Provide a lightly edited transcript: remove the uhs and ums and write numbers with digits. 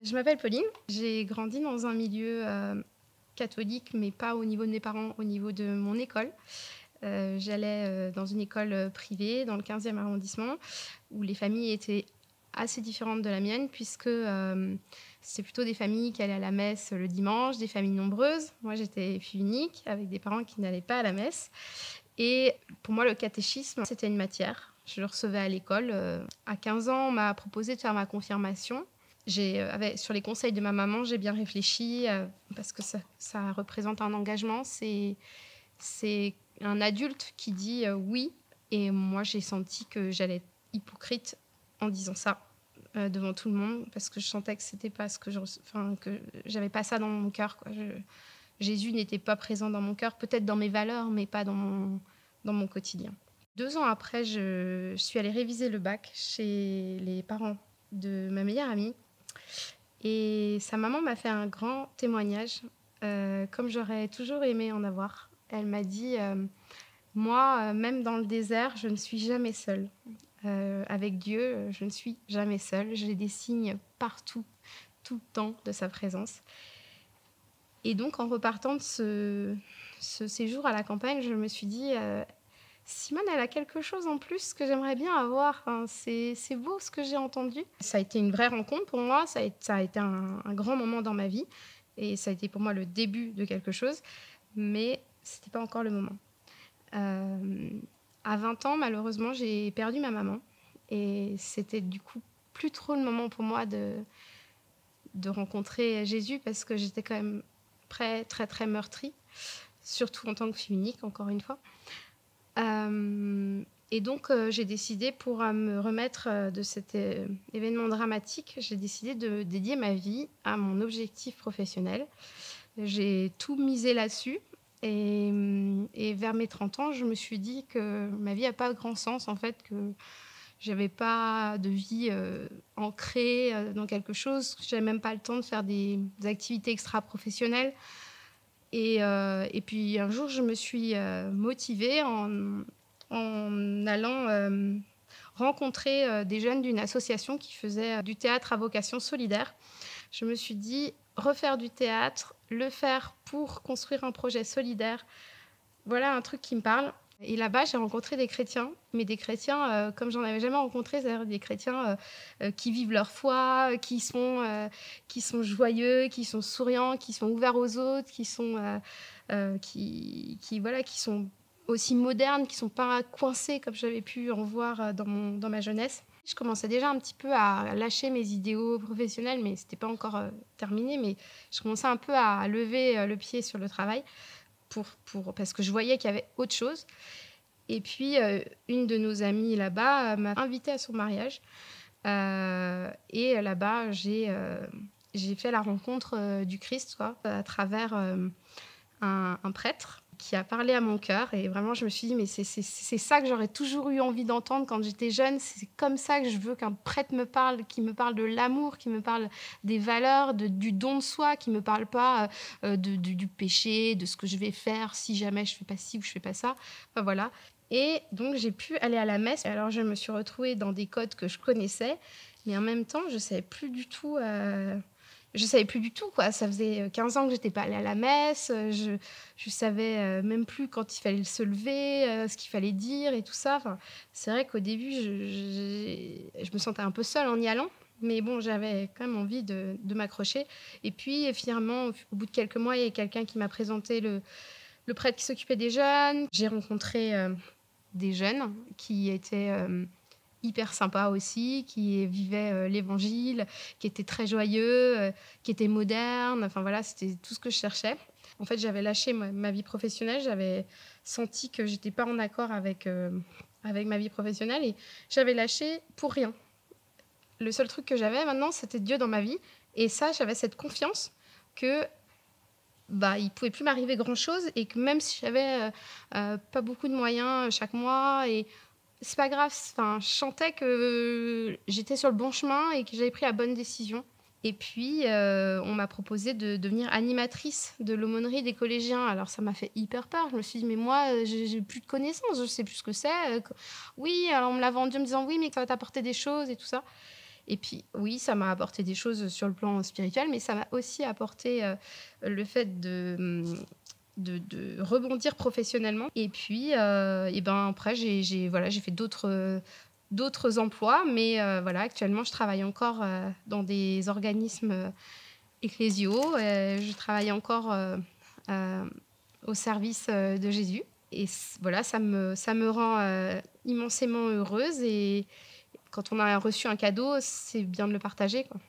Je m'appelle Pauline, j'ai grandi dans un milieu, catholique, mais pas au niveau de mes parents, au niveau de mon école. J'allais, dans une école, privée dans le 15e arrondissement où les familles étaient assez différentes de la mienne puisque, c'est plutôt des familles qui allaient à la messe le dimanche, des familles nombreuses. Moi, j'étais fille unique avec des parents qui n'allaient pas à la messe et pour moi, le catéchisme, c'était une matière. Je le recevais à l'école, à 15 ans, on m'a proposé de faire ma confirmation. Sur les conseils de ma maman, j'ai bien réfléchi, parce que ça représente un engagement. C'est un adulte qui dit, «oui» et moi, j'ai senti que j'allais être hypocrite en disant ça, devant tout le monde parce que je sentais que c'était pas ce que que j'avais pas ça dans mon cœur, quoi. Jésus n'était pas présent dans mon cœur, peut-être dans mes valeurs, mais pas dans mon quotidien. 2 ans après, je suis allée réviser le bac chez les parents de ma meilleure amie et sa maman m'a fait un grand témoignage, comme j'aurais toujours aimé en avoir. Elle m'a dit, «Moi, même dans le désert, je ne suis jamais seule. Avec Dieu, je ne suis jamais seule. J'ai des signes partout, tout le temps de sa présence». Et donc en repartant de ce séjour à la campagne, je me suis dit, «Simone, elle a quelque chose en plus que j'aimerais bien avoir. Enfin, c'est beau ce que j'ai entendu». Ça a été une vraie rencontre pour moi, ça a été un grand moment dans ma vie et ça a été pour moi le début de quelque chose, mais c'était pas encore le moment. Hem, à 20 ans, malheureusement, j'ai perdu ma maman et c'était du coup plus trop le moment pour moi de rencontrer Jésus parce que j'étais quand même très, très meurtrie, surtout en tant que fille unique, encore une fois. Et donc j'ai décidé pour, me remettre, de cet, événement dramatique, j'ai décidé de dédier ma vie à mon objectif professionnel. J'ai tout misé là-dessus et vers mes 30 ans, je me suis dit que ma vie a pas grand sens, en fait, que j'avais pas de vie, ancrée, dans quelque chose. J'avais même pas le temps de faire des activités extra-professionnelles et puis un jour, je me suis, motivée en allant, rencontrer, des jeunes d'une association qui faisait, du théâtre à vocation solidaire. Je me suis dit: «Refaire du théâtre, le faire pour construire un projet solidaire, voilà un truc qui me parle». Et là-bas, j'ai rencontré des chrétiens, mais des chrétiens, comme j'en avais jamais rencontré, c'est-à-dire des chrétiens, qui vivent leur foi, qui sont joyeux, qui sont souriants, qui sont ouverts aux autres, voilà, qui sont aussi modernes, qui sont pas coincés comme j'avais pu en voir, dans ma jeunesse. Je commençais déjà un petit peu à lâcher mes idéaux professionnels, mais c'était pas encore, terminé, mais je commençais un peu à lever, le pied sur le travail parce que je voyais qu'il y avait autre chose. Et puis, une de nos amies là-bas, m'a invitée à son mariage, et là-bas, j'ai fait la rencontre, du Christ, quoi, à travers, un prêtre qui a parlé à mon cœur et vraiment je me suis dit: «Mais c'est ça que j'aurais toujours eu envie d'entendre quand j'étais jeune, c'est comme ça que je veux qu'un prêtre me parle, qui me parle de l'amour, qui me parle des valeurs, du don de soi, qui me parle pas, du péché, de ce que je vais faire si jamais je fais pas ci ou je fais pas ça». Enfin voilà. Et donc j'ai pu aller à la messe. Alors je me suis retrouvée dans des codes que je connaissais, mais en même temps je savais plus du tout, quoi. Ça faisait, 15 ans que j'étais pas allée à la messe, je savais, même plus quand il fallait se lever, ce qu'il fallait dire et tout ça. Enfin, c'est vrai qu'au début, je me sentais un peu seule en y allant, mais bon, j'avais quand même envie de m'accrocher et puis finalement, au bout de quelques mois, il y a quelqu'un qui m'a présenté le prêtre qui s'occupait des jeunes. J'ai rencontré, des jeunes qui étaient, hyper sympas aussi, qui vivaient, l'évangile, qui étaient très joyeux, qui étaient modernes. Enfin voilà, c'était tout ce que je cherchais. En fait, j'avais lâché ma vie professionnelle, j'avais senti que j'étais pas en accord avec ma vie professionnelle et j'avais lâché pour rien. Le seul truc que j'avais maintenant, c'était Dieu dans ma vie et ça, j'avais cette confiance que, bah, il pouvait plus m'arriver grand-chose et que même si j'avais, pas beaucoup de moyens, chaque mois et c'est pas grave, enfin, je sentais que j'étais sur le bon chemin et que j'avais pris la bonne décision. Et puis, on m'a proposé de devenir animatrice de l'aumônerie des collégiens. Alors ça m'a fait hyper peur. Je me suis dit: «Mais moi, j'ai plus de connaissances, je sais plus ce que c'est, co». Oui, alors on me l'a vendu en me disant: «Oui, mais ça va t'apporter des choses et tout ça». Et puis, oui, ça m'a apporté des choses sur le plan spirituel, mais ça m'a aussi apporté le fait de rebondir professionnellement. Et puis, et ben, après, voilà, j'ai fait d'autres emplois, mais voilà, actuellement, je travaille encore dans des organismes ecclésiaux. Je travaille encore euh, au service de Jésus. Et voilà, ça me rend immensément heureuse. Et quand on a reçu un cadeau, c'est bien de le partager, quoi.